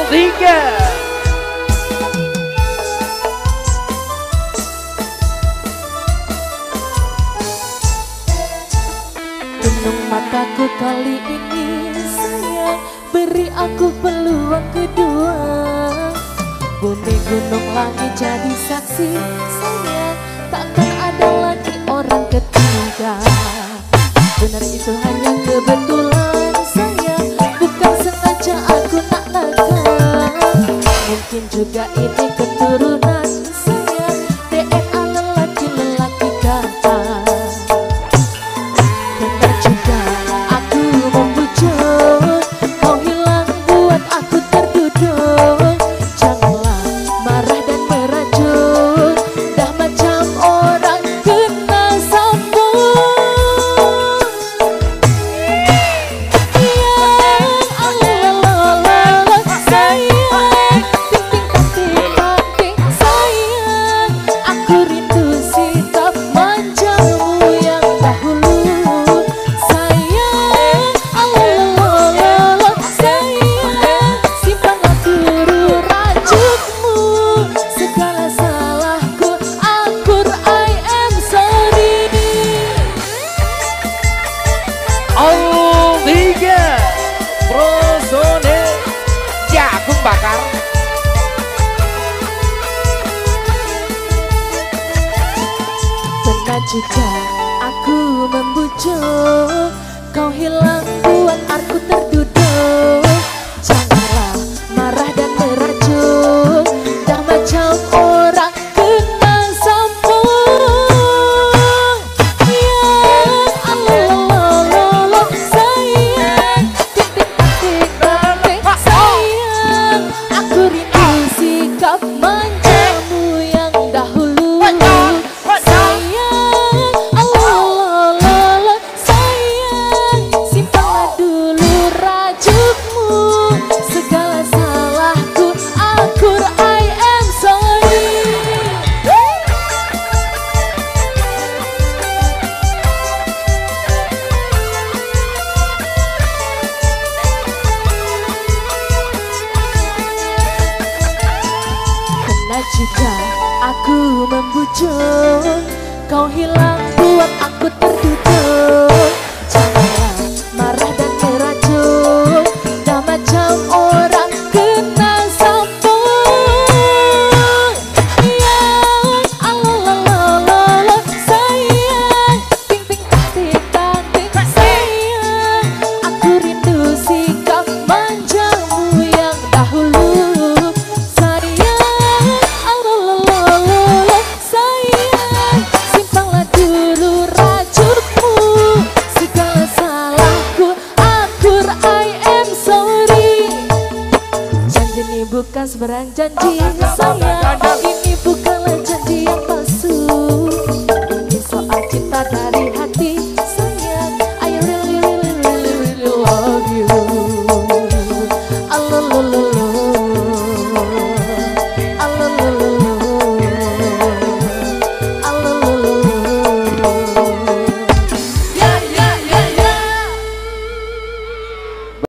Tiga. Tenung mataku kali ini sayang, beri aku peluang kedua. Bumi gunung langit jadi saksi sayang, takkan ada lagi orang ketiga. Benar itu hanya kebetulan sayang, bukan sengaja aku nak nakal. Mungkin juga ini keturunan sayang, DNA lelaki-lelaki kata. Benar juga aku membujuk, kau hilang buat aku terduduk. Janganlah marah dan merajuk, dah macam orang kena sambung. Bakar. Pernah juga aku membujuk, kau hilang buat aku terduduk. Janganlah marah dan merajuk, dah macam orang kena sambung. Allah sayang, titik titik sayang, aku rindu sikap manjamu yang dahulu. Sayang, Allah sayang, simpanlah dulu rajukmu. Segala salahku akur, I am sorry. Pernah juga aku membujuk, kau hilang buat aku terduduk. Janganlah marah dan merajuk, dah macam orang kena sambung. Allah sayang, ting ting ting ting sayang, aku rindu sikap manjamu yang dahulu. Sayang, simpanlah dulu rajukmu. Segala salahku akur, I am sorry. Janji ini bukan sebarang janji sayang, ini bukanlah janji yang palsu. Ini soal cinta dari